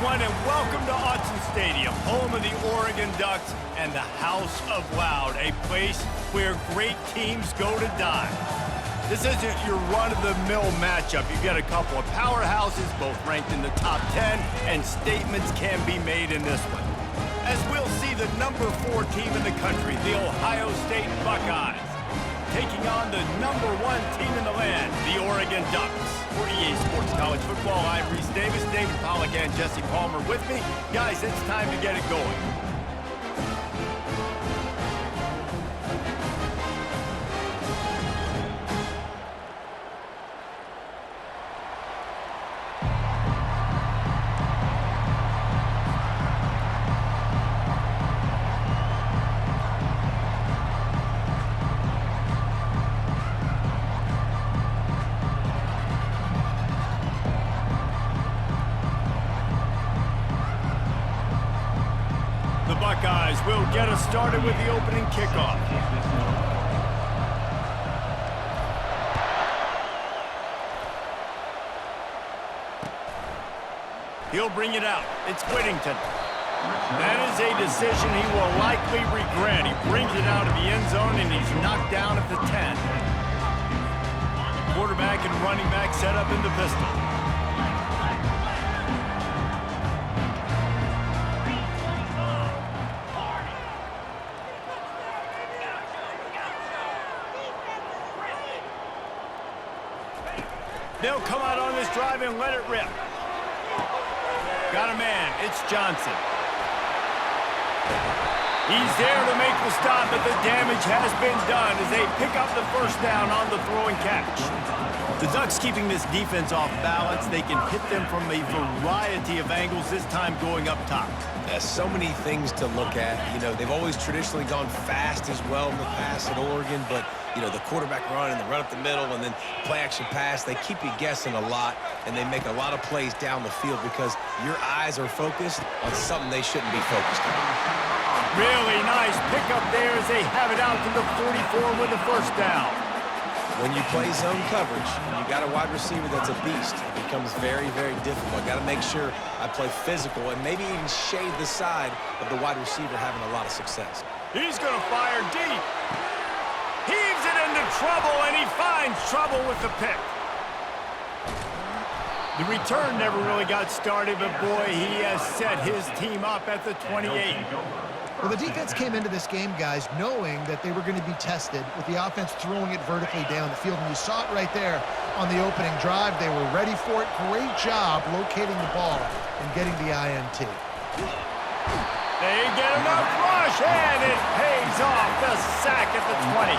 everyone, and welcome to Autzen Stadium, home of the Oregon Ducks and the House of Loud, a place where great teams go to die. This isn't your run-of-the-mill matchup. You've got a couple of powerhouses, both ranked in the top 10, and statements can be made in this one. As we'll see the number 4 team in the country, the Ohio State Buckeyes, taking on the number 1 team in the land, the Oregon Ducks. For EA Sports College Football, I'm Reese Davis, David Pollack, and Jesse Palmer with me. Guys, it's time to get it going. The Buckeyes will get us started with the opening kickoff. He'll bring it out. It's Whittington. That is a decision he will likely regret. He brings it out of the end zone, and he's knocked down at the 10. Quarterback and running back set up in the pistol. They'll come out on this drive and let it rip. Got a man. It's Johnson. He's there to make the stop, but the damage has been done as they pick up the first down on the throw and catch. The Ducks keeping this defense off balance. They can hit them from a variety of angles, this time going up top. So many things to look at. You know, they've always traditionally gone fast as well in the past at Oregon, but, you know, the quarterback run and the run up the middle and then play-action pass, they keep you guessing a lot, and they make a lot of plays down the field because your eyes are focused on something they shouldn't be focused on. Really nice pickup there as they have it out to the 44 with the first down. When you play zone coverage and you got a wide receiver that's a beast, it becomes very, very difficult. I got to make sure I play physical and maybe even shade the side of the wide receiver having a lot of success. He's going to fire deep. Heaves it into trouble, and he finds trouble with the pick. The return never really got started, but boy, he has set his team up at the 28. Well, the defense came into this game, guys, knowing that they were going to be tested with the offense throwing it vertically down the field. And you saw it right there on the opening drive. They were ready for it. Great job locating the ball and getting the INT. They get enough rush, and it pays off. The sack at the 20.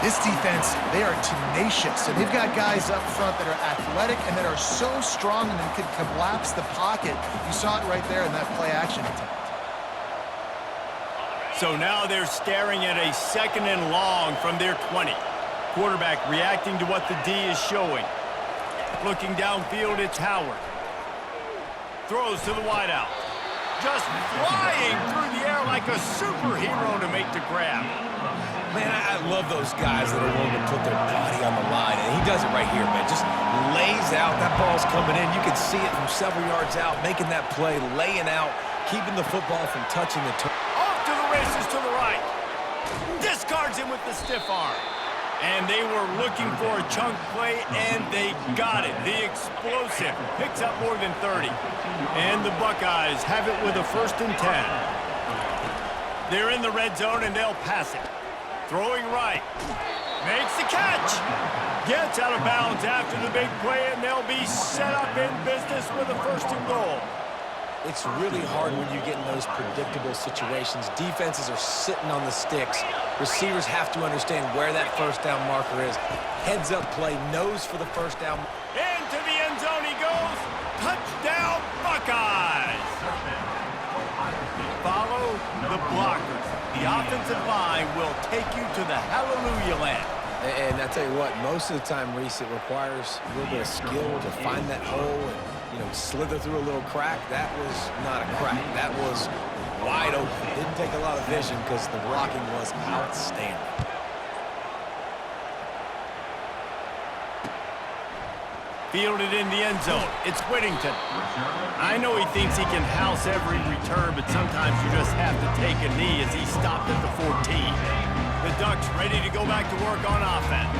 This defense, they are tenacious, and they've got guys up front that are athletic and that are so strong and can collapse the pocket. You saw it right there in that play-action attempt. So now they're staring at a 2nd and long from their 20. Quarterback reacting to what the D is showing. Looking downfield, it's Howard. Throws to the wideout. Just flying through the air like a superhero to make the grab. Man, I love those guys that are willing to put their body on the line, and he does it right here, man. Just lays out. That ball's coming in. You can see it from several yards out, making that play, laying out, keeping the football from touching the turf. To the races to the right. Discards him with the stiff arm. And they were looking for a chunk play, and they got it. The explosive picks up more than 30. And the Buckeyes have it with a 1st and 10. They're in the red zone, and they'll pass it. Throwing right. Makes the catch. Gets out of bounds after the big play, and they'll be set up in business with a 1st and goal. It's really hard when you get in those predictable situations. Defenses are sitting on the sticks. Receivers have to understand where that first down marker is. Heads up play, nose for the first down. Into the end zone he goes. Touchdown, Buckeyes. Follow the blockers. The offensive line will take you to the hallelujah land. And I tell you what, most of the time, Reese, it requires a little bit of skill to find that hole and, you know, slither through a little crack. That was not a crack. That was wide open. Didn't take a lot of vision because the blocking was outstanding. Fielded in the end zone. It's Whittington. I know he thinks he can house every return, but sometimes you just have to take a knee as he stopped at the 14. The Ducks ready to go back to work on offense.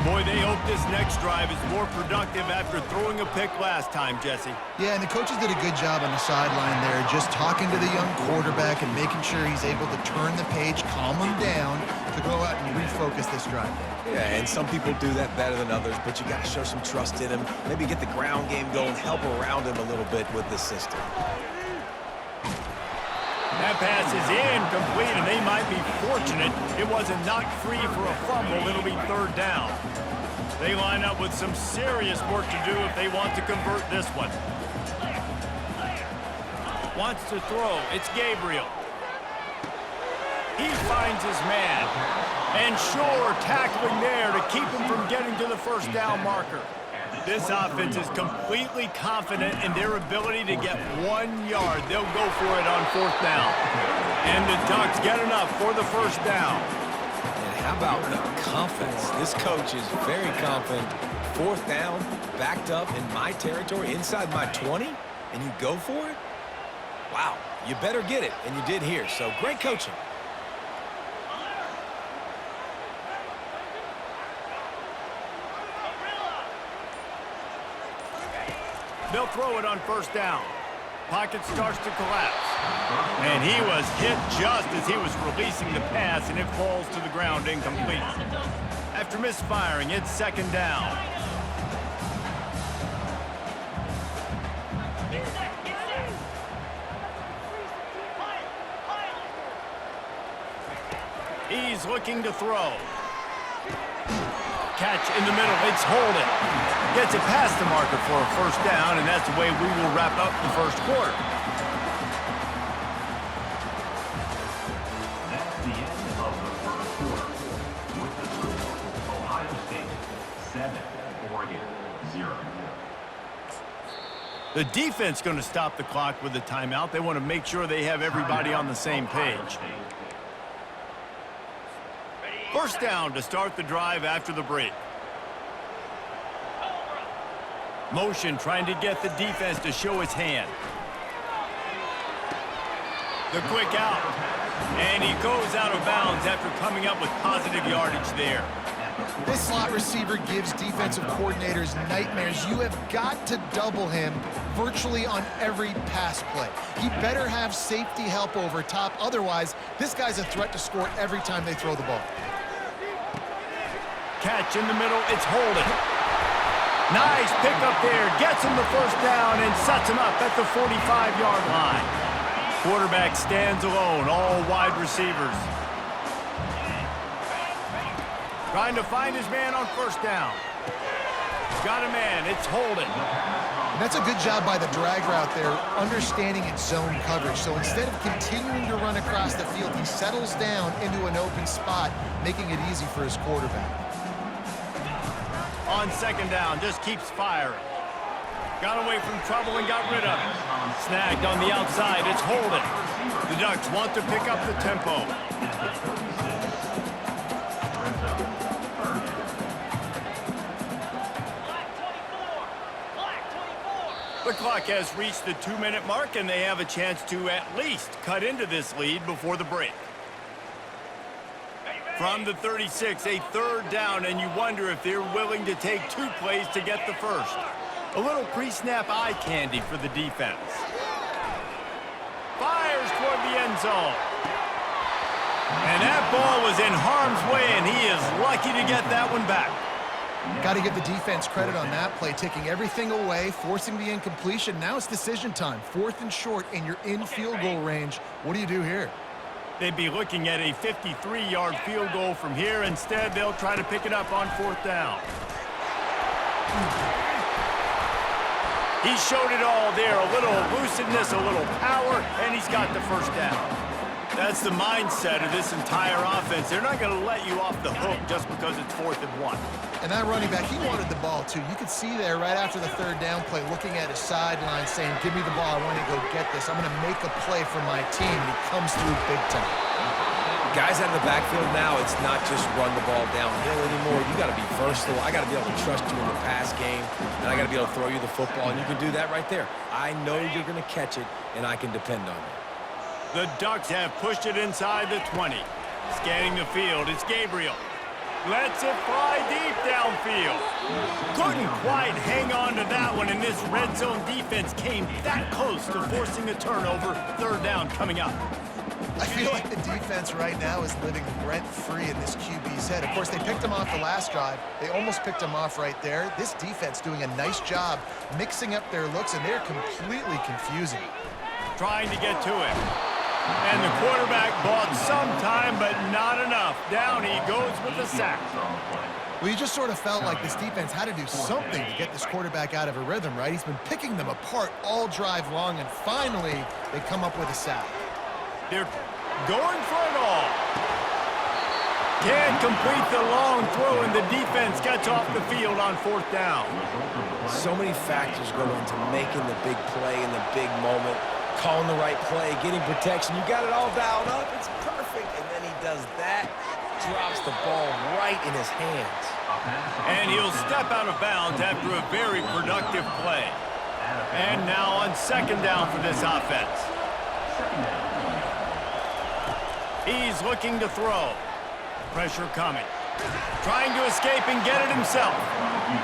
Boy, they hope this next drive is more productive after throwing a pick last time, Jesse. Yeah, and the coaches did a good job on the sideline there, just talking to the young quarterback and making sure he's able to turn the page, calm him down, to go out and refocus this drive. Yeah, and some people do that better than others, but you got to show some trust in him. Maybe get the ground game going, help around him a little bit with the system. That pass is incomplete, and they might be fortunate it wasn't knocked free for a fumble. It'll be third down. They line up with some serious work to do if they want to convert this one. Wants to throw. It's Gabriel. He finds his man. And sure, tackling there to keep him from getting to the first down marker. This offense is completely confident in their ability to get 1 yard. They'll go for it on fourth down. And the Ducks get enough for the first down. And how about the confidence? This coach is very confident. Fourth down, backed up in my territory, inside my 20, and you go for it? Wow, you better get it, and you did here. So great coaching. They'll throw it on first down. Pocket starts to collapse. And he was hit just as he was releasing the pass, and it falls to the ground incomplete. After misfiring, it's second down. He's looking to throw. Catch in the middle. It's Holden. Gets it past the marker for a first down, and that's the way we will wrap up the first quarter. That's the end of the first quarter. With the score, Ohio State 7, Oregon 0. The defense going to stop the clock with a timeout. They want to make sure they have everybody on the same page. First down to start the drive after the break. Motion trying to get the defense to show his hand. The quick out. And he goes out of bounds after coming up with positive yardage there. This slot receiver gives defensive coordinators nightmares. You have got to double him virtually on every pass play. He better have safety help over top. Otherwise, this guy's a threat to score every time they throw the ball. Catch in the middle. It's Holden. Nice pickup there. Gets him the first down and sets him up at the 45-yard line. Quarterback stands alone, all wide receivers. Trying to find his man on first down. Got a man. It's Holden. And that's a good job by the drag route there, understanding its zone coverage. So instead of continuing to run across the field, he settles down into an open spot, making it easy for his quarterback. On second down, just keeps firing. Got away from trouble and got rid of it. Snagged on the outside, it's Holden. The Ducks want to pick up the tempo. The clock has reached the 2-minute mark, and they have a chance to at least cut into this lead before the break. From the 36, a third down, and you wonder if they're willing to take 2 plays to get the first. A little pre-snap eye candy for the defense. Fires toward the end zone. And that ball was in harm's way, and he is lucky to get that one back. Got to give the defense credit on that play, taking everything away, forcing the incompletion. Now it's decision time. 4th and short, and you're in field goal range. What do you do here? They'd be looking at a 53-yard field goal from here. Instead, they'll try to pick it up on fourth down. He showed it all there. A little elusiveness, a little power, and he's got the first down. That's the mindset of this entire offense. They're not going to let you off the hook just because it's 4th and 1. And that running back, he wanted the ball, too. You could see there right after the third down play, looking at his sideline, saying, give me the ball. I want to go get this. I'm going to make a play for my team. And he comes through big time. Guys out of the backfield now, it's not just run the ball downhill anymore. You got to be versatile. I got to be able to trust you in the pass game, and I got to be able to throw you the football, and you can do that right there. I know you're going to catch it, and I can depend on it. The Ducks have pushed it inside the 20. Scanning the field, it's Gabriel. Lets it fly deep downfield. Couldn't quite hang on to that one, and this red zone defense came that close to forcing a turnover. Third down coming up. I feel like the defense right now is living rent-free in this QB's head. Of course, they picked him off the last drive. They almost picked him off right there. This defense doing a nice job mixing up their looks, and they're completely confusing. Trying to get to him. And the quarterback bought some time, but not enough. Down he goes with the sack. Well, you just sort of felt like this defense had to do something to get this quarterback out of a rhythm, right? He's been picking them apart all drive long, and finally they come up with a sack. They're going for it all. Can't complete the long throw, and the defense gets off the field on fourth down. So many factors go into making the big play in the big moment. Calling the right play, getting protection. You got it all dialed up. It's perfect. And then he does that, drops the ball right in his hands. And he'll step out of bounds after a very productive play. And now on second down for this offense. He's looking to throw. Pressure coming. Trying to escape and get it himself.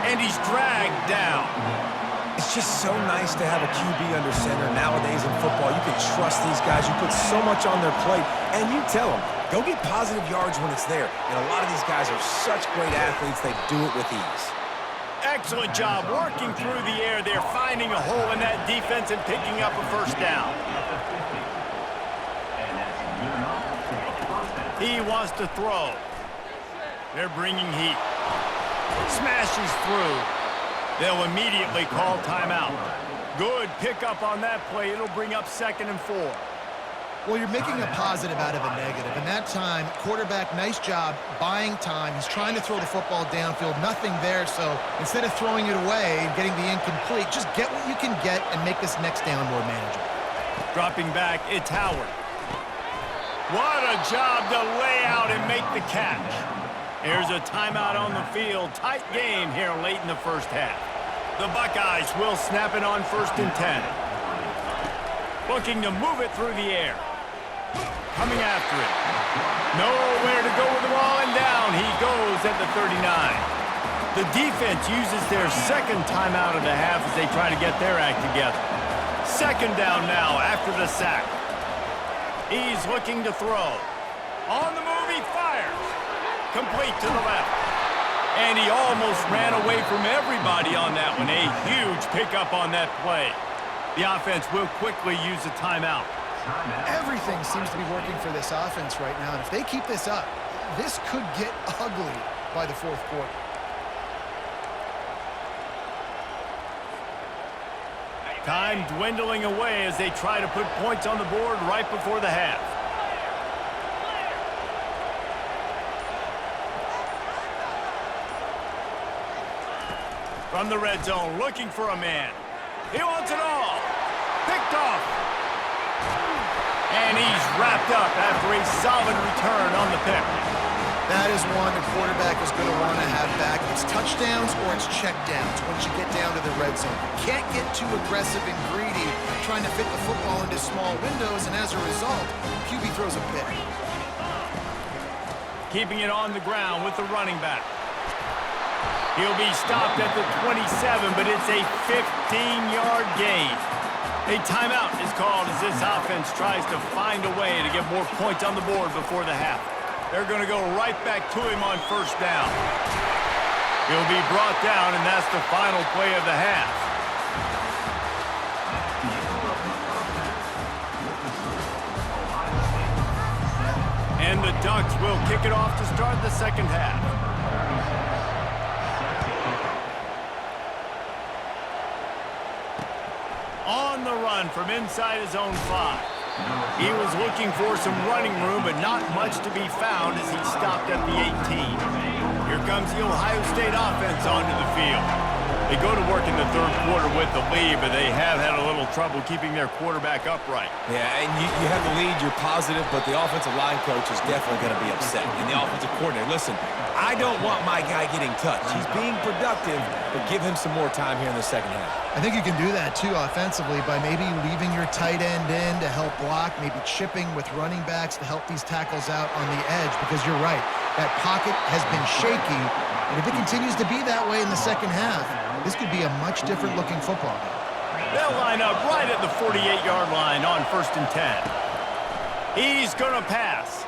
And he's dragged down. It's just so nice to have a QB under center nowadays in football. You can trust these guys. You put so much on their plate, and you tell them, go get positive yards when it's there. And a lot of these guys are such great athletes, they do it with ease. Excellent job working through the air there, finding a hole in that defense and picking up a first down. He wants to throw. They're bringing heat. Smashes through. They'll immediately call timeout. Good pickup on that play. It'll bring up 2nd and 4. Well, you're making a positive out of a negative. And that time, quarterback, nice job buying time. He's trying to throw the football downfield. Nothing there, so instead of throwing it away and getting the incomplete, just get what you can get and make this next down more manageable. Dropping back, it's Howard. What a job to lay out and make the catch. Here's a timeout on the field. Tight game here late in the first half. The Buckeyes will snap it on 1st and 10. Looking to move it through the air. Coming after it. Nowhere to go with the ball, and down he goes at the 39. The defense uses their second timeout of the half as they try to get their act together. 2nd down now after the sack. He's looking to throw. On the move, he fires. Complete to the left. And he almost ran away from everybody on that one. A huge pickup on that play. The offense will quickly use a timeout. Everything seems to be working for this offense right now, and if they keep this up, this could get ugly by the 4th quarter. Time dwindling away as they try to put points on the board right before the half. From the red zone, looking for a man. He wants it all. Picked off. And he's wrapped up after a solid return on the pick. That is one the quarterback is going to want to have back. It's touchdowns or it's checkdowns once you get down to the red zone. You can't get too aggressive and greedy trying to fit the football into small windows, and as a result, QB throws a pick. Keeping it on the ground with the running back. He'll be stopped at the 27, but it's a 15-yard gain. A timeout is called as this offense tries to find a way to get more points on the board before the half. They're going to go right back to him on 1st down. He'll be brought down, and that's the final play of the half. And the Ducks will kick it off to start the 2nd half. On the run from inside his own 5. He was looking for some running room, but not much to be found as he stopped at the 18. Here comes the Ohio State offense onto the field. They go to work in the third quarter with the lead, but they have had a little trouble keeping their quarterback upright. Yeah, and you have the lead, you're positive, but the offensive line coach is definitely going to be upset. And the offensive coordinator, listen, I don't want my guy getting touched. He's being productive, but give him some more time here in the second half. I think you can do that, too, offensively, by maybe leaving your tight end in to help block, maybe chipping with running backs to help these tackles out on the edge, because you're right, that pocket has been shaky, and if it continues to be that way in the second half, this could be a much different-looking football game. They'll line up right at the 48-yard line on 1st and 10. He's going to pass,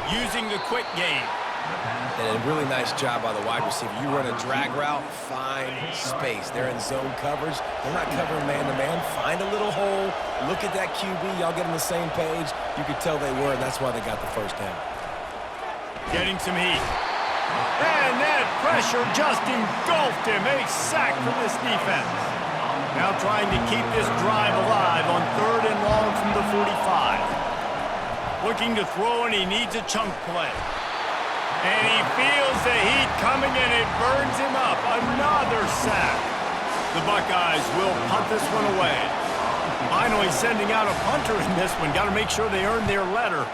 using the quick game. And a really nice job by the wide receiver. You run a drag route, find space. They're in zone coverage. They're not covering man-to-man. Find a little hole. Look at that QB. Y'all get on the same page. You could tell they were, and that's why they got the first down. Getting some heat. And that pressure just engulfed him. A sack for this defense. Now trying to keep this drive alive on 3rd and long from the 45. Looking to throw, and he needs a chunk play. And he feels the heat coming, and it burns him up. Another sack. The Buckeyes will punt this one away. Finally sending out a punter in this one. Got to make sure they earn their letter.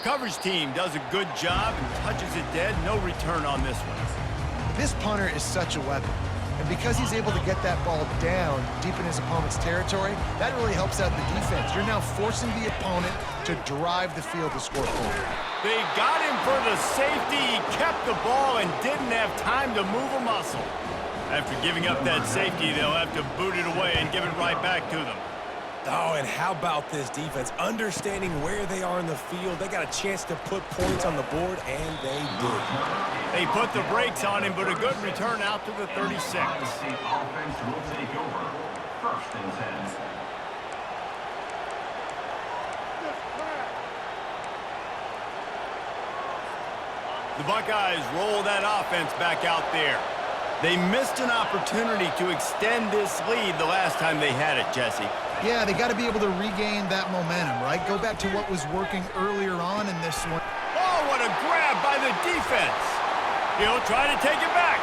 Coverage team does a good job and touches it dead. No return on this one. This punter is such a weapon. And because he's able to get that ball down deep in his opponent's territory, that really helps out the defense. You're now forcing the opponent to drive the field to score points. They got him for the safety. He kept the ball and didn't have time to move a muscle. After giving up that safety, they'll have to boot it away and give it right back to them. Oh, and how about this defense? Understanding where they are in the field. They got a chance to put points on the board, and they did. They put the brakes on him, but a good return out to the 36. State offense will take over. 1st and 10. The Buckeyes roll that offense back out there. They missed an opportunity to extend this lead the last time they had it, Jesse. Yeah, they got to be able to regain that momentum, right? Go back to what was working earlier on in this one. Oh, what a grab by the defense. He'll try to take it back.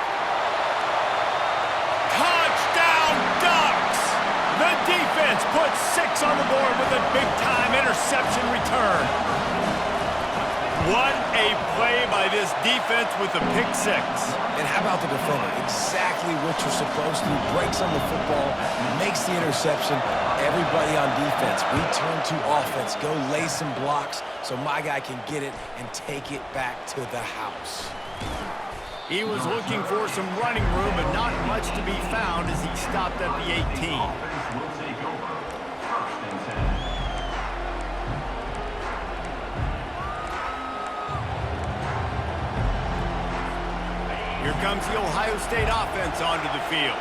Touchdown, Ducks! The defense puts 6 on the board with a big-time interception return. What a play by this defense with the pick 6. And how about the defender? Exactly what you're supposed to. Breaks on the football, makes the interception. Everybody on defense, we turn to offense. Go lay some blocks so my guy can get it and take it back to the house. He was looking for some running room, but not much to be found as he stopped at the 18. Offense will take over. 1st and 10. Here comes the Ohio State offense onto the field.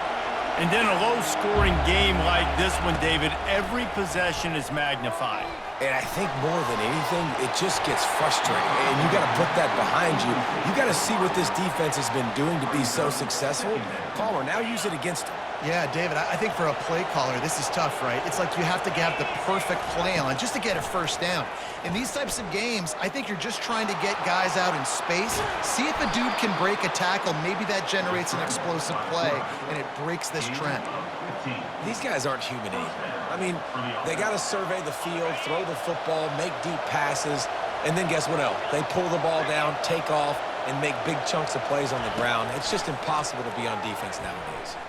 And in a low-scoring game like this one, David, every possession is magnified. And I think more than anything, it just gets frustrating. And you got to put that behind you. You got to see what this defense has been doing to be so successful. Palmer, now use it against them. Yeah, David, I think for a play caller, this is tough, right? It's like you have to have the perfect play on just to get a first down. In these types of games, I think you're just trying to get guys out in space, see if a dude can break a tackle. Maybe that generates an explosive play, and it breaks this trend. These guys aren't human anymore. I mean, they got to survey the field, throw the football, make deep passes, and then guess what else? They pull the ball down, take off, and make big chunks of plays on the ground. It's just impossible to be on defense nowadays.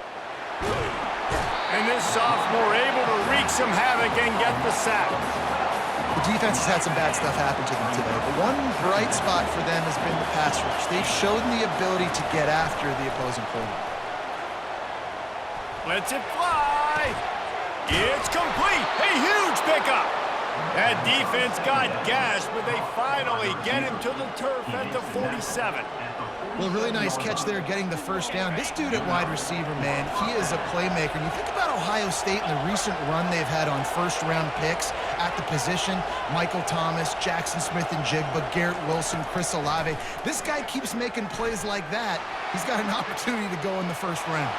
And this sophomore able to wreak some havoc and get the sack. The defense has had some bad stuff happen to them today, but one bright spot for them has been the pass rush. They've shown the ability to get after the opposing quarterback. Lets it fly. It's complete. A huge pickup. That defense got gashed, but they finally get him to the turf at the 47. Well, really nice catch there, getting the first down. This dude at wide receiver, man, he is a playmaker. And you think about Ohio State and the recent run they've had on first-round picks at the position. Michael Thomas, Jackson Smith-Njigba, Garrett Wilson, Chris Olave. This guy keeps making plays like that. He's got an opportunity to go in the first round.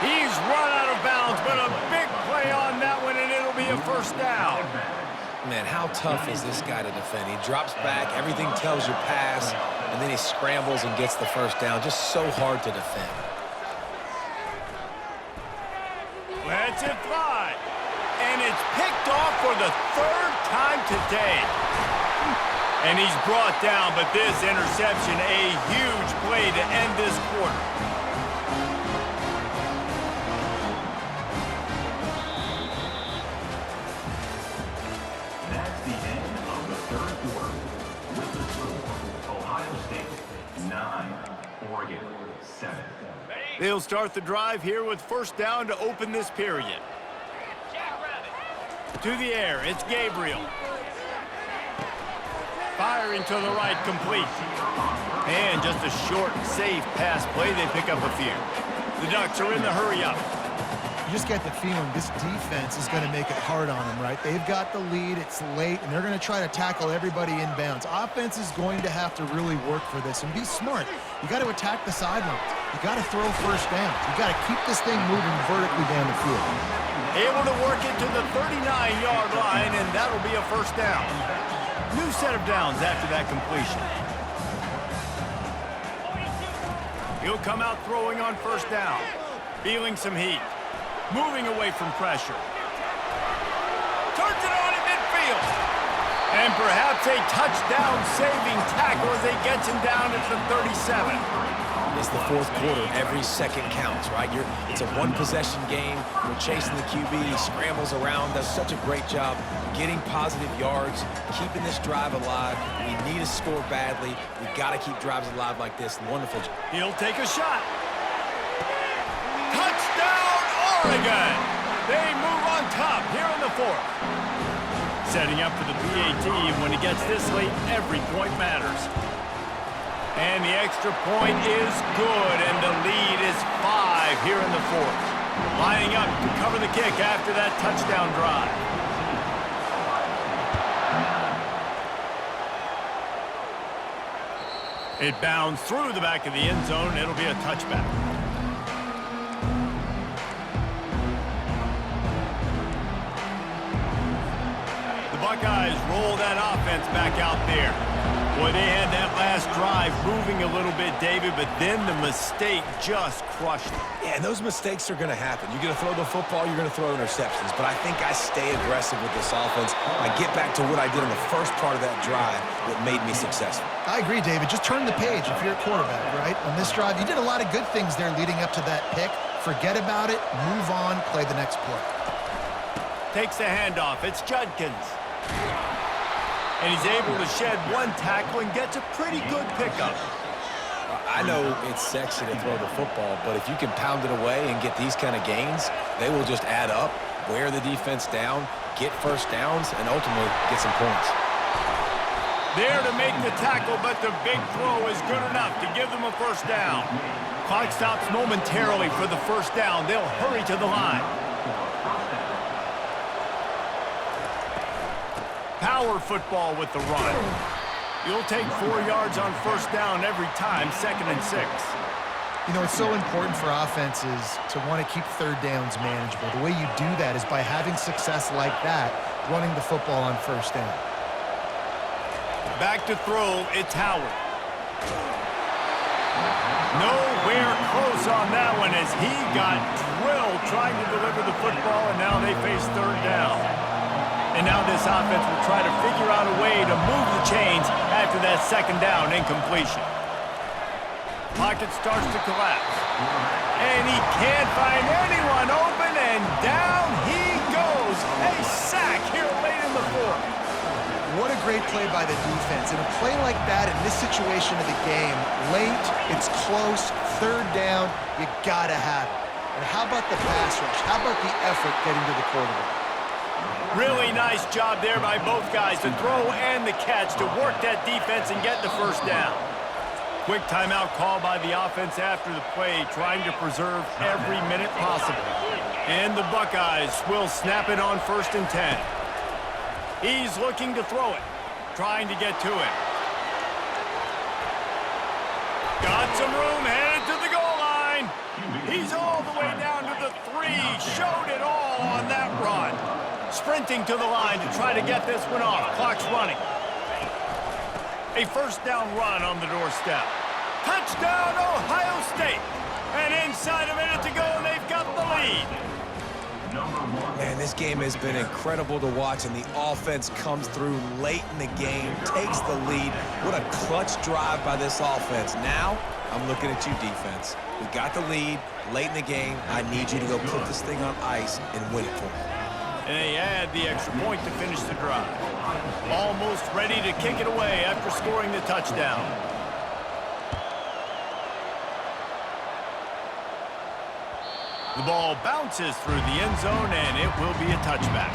He's run out of bounds, but a big play on that one, and it'll be a first down. Man, how tough is this guy to defend? He drops back, everything tells you pass, and then he scrambles and gets the first down. Just so hard to defend. Lets it fly. And it's picked off for the third time today. And he's brought down, but this interception, a huge play to end this quarter. That's the end of the third quarter. With the score, Ohio State 9, Oregon 7. They'll start the drive here with first down to open this period. To the air, it's Gabriel. Firing to the right, complete. And just a short, safe pass play. They pick up a few. The Ducks are in the hurry up. You just get the feeling this defense is going to make it hard on them, right? They've got the lead, it's late, and they're going to try to tackle everybody inbounds. Offense is going to have to really work for this and be smart. You got to attack the sidelines. You got to throw first downs. You got to keep this thing moving vertically down the field. Able to work it to the 39-yard line, and that'll be a first down. New set of downs after that completion. He'll come out throwing on first down. Feeling some heat. Moving away from pressure. Turns it on in midfield. And perhaps a touchdown-saving tackle as he gets him down at the 37. It's the fourth quarter. Every second counts, right? It's a one-possession game. We're chasing the QB. He scrambles around, does such a great job getting positive yards, keeping this drive alive. We need to score badly. We got to keep drives alive like this. Wonderful job. He'll take a shot. Touchdown, Oregon! They move on top here in the fourth. Setting up for the PAT. When he gets this late, every point matters. And the extra point is good, and the lead is 5 here in the fourth. Lining up to cover the kick after that touchdown drive. It bounds through the back of the end zone. It'll be a touchback. The Buckeyes roll that offense back out there. Boy, they had that last drive moving a little bit, David, but then the mistake just crushed them. Yeah, and those mistakes are going to happen. You're going to throw the football, you're going to throw interceptions. But I think I stay aggressive with this offense. I get back to what I did in the first part of that drive that made me successful. I agree, David. Just turn the page if you're a quarterback, right? On this drive, you did a lot of good things there leading up to that pick. Forget about it, move on, play the next play. Takes the handoff. It's Judkins. And he's able to shed one tackle and gets a pretty good pickup. I know it's sexy to throw the football, but if you can pound it away and get these kind of gains, they will just add up, wear the defense down, get first downs, and ultimately get some points. There to make the tackle, but the big throw is good enough to give them a first down. Clock stops momentarily for the first down. They'll hurry to the line. Power football with the run. You'll take 4 yards on first down every time, 2nd and 6. You know, it's so important for offenses to want to keep third downs manageable. The way you do that is by having success like that, running the football on first down. Back to throw, it's Howard. Nowhere close on that one as he got drilled trying to deliver the football, and now they face third down. And now this offense will try to figure out a way to move the chains after that second down incompletion. Pocket starts to collapse. And he can't find anyone open, and down he goes. A sack here late in the fourth. What a great play by the defense. And a play like that in this situation of the game, late, it's close, third down, you gotta have it. And how about the pass rush? How about the effort getting to the quarterback? Really nice job there by both guys, the throw and the catch, to work that defense and get the first down. Quick timeout call by the offense after the play, trying to preserve every minute possible. And the Buckeyes will snap it on 1st and 10. He's looking to throw it, trying to get to it. Got some room, headed to the goal line. He's all the way down to the 3, showed it all on that run. sprinting to the line to try to get this one off. Clock's running. A first down run on the doorstep. Touchdown, Ohio State. And inside a minute to go, and they've got the lead. Man, this game has been incredible to watch, and the offense comes through late in the game, takes the lead. What a clutch drive by this offense. Now, I'm looking at you, defense. We got the lead late in the game. I need you to go put this thing on ice and win it for me. And they add the extra point to finish the drive. Almost ready to kick it away after scoring the touchdown. The ball bounces through the end zone, and it will be a touchback.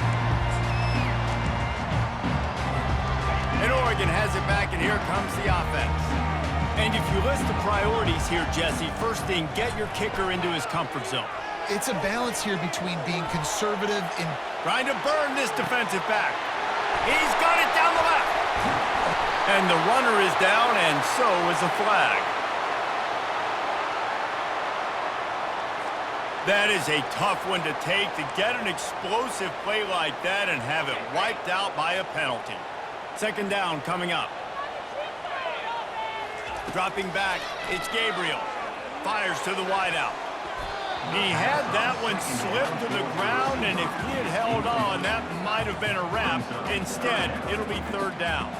And Oregon has it back, and here comes the offense. And if you list the priorities here, Jesse, first thing, get your kicker into his comfort zone. It's a balance here between being conservative and trying to burn this defensive back. He's got it down the left. And the runner is down, and so is a flag. That is a tough one to take, to get an explosive play like that and have it wiped out by a penalty. Second down coming up. Dropping back, it's Gabriel. Fires to the wideout. He had that one slip to the ground, and if he had held on, that might have been a wrap. Instead, it'll be third down.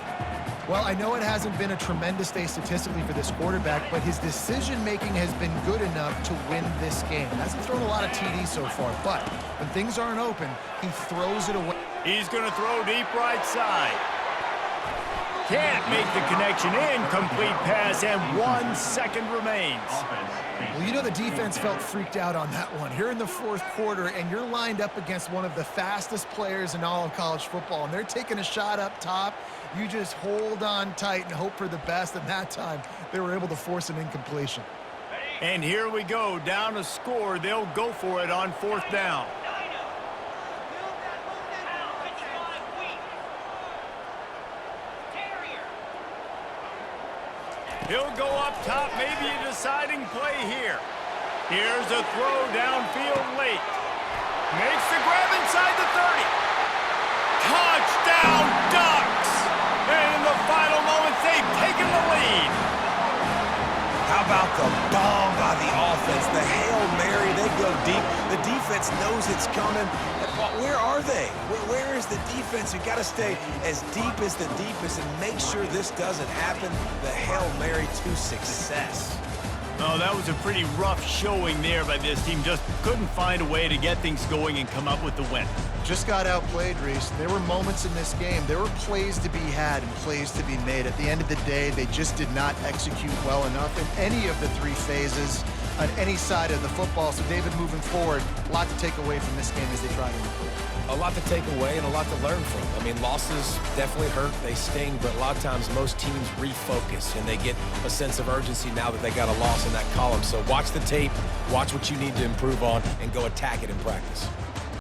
Well, I know it hasn't been a tremendous day statistically for this quarterback, but his decision-making has been good enough to win this game. Hasn't thrown a lot of TDs so far, but when things aren't open, he throws it away. He's going to throw deep right side. Can't make the connection. Incomplete pass, and 1 second remains. Well, you know the defense felt freaked out on that one. Here in the fourth quarter, and you're lined up against one of the fastest players in all of college football, and they're taking a shot up top. You just hold on tight and hope for the best, and that time they were able to force an incompletion. And here we go, down a score. They'll go for it on fourth down. He'll go up top, maybe a deciding play here. Here's a throw downfield late. Makes the grab inside the 30. Touchdown, Ducks! And in the final moments, they've taken the lead. How about the bomb by the offense? The Hail Mary, they go deep. The defense knows it's coming. Where are they? Where is the defense? You got to stay as deep as the deepest and make sure this doesn't happen. The Hail Mary to success. Oh, that was a pretty rough showing there by this team. Just couldn't find a way to get things going and come up with the win. Just got outplayed, Reese. There were moments in this game. There were plays to be had and plays to be made. At the end of the day, they just did not execute well enough in any of the three phases on any side of the football. So, David, moving forward, a lot to take away from this game as they try to improve. A lot to take away and a lot to learn from. I mean, losses definitely hurt, they sting, but a lot of times most teams refocus and they get a sense of urgency now that they got a loss in that column. So watch the tape, watch what you need to improve on, and go attack it in practice.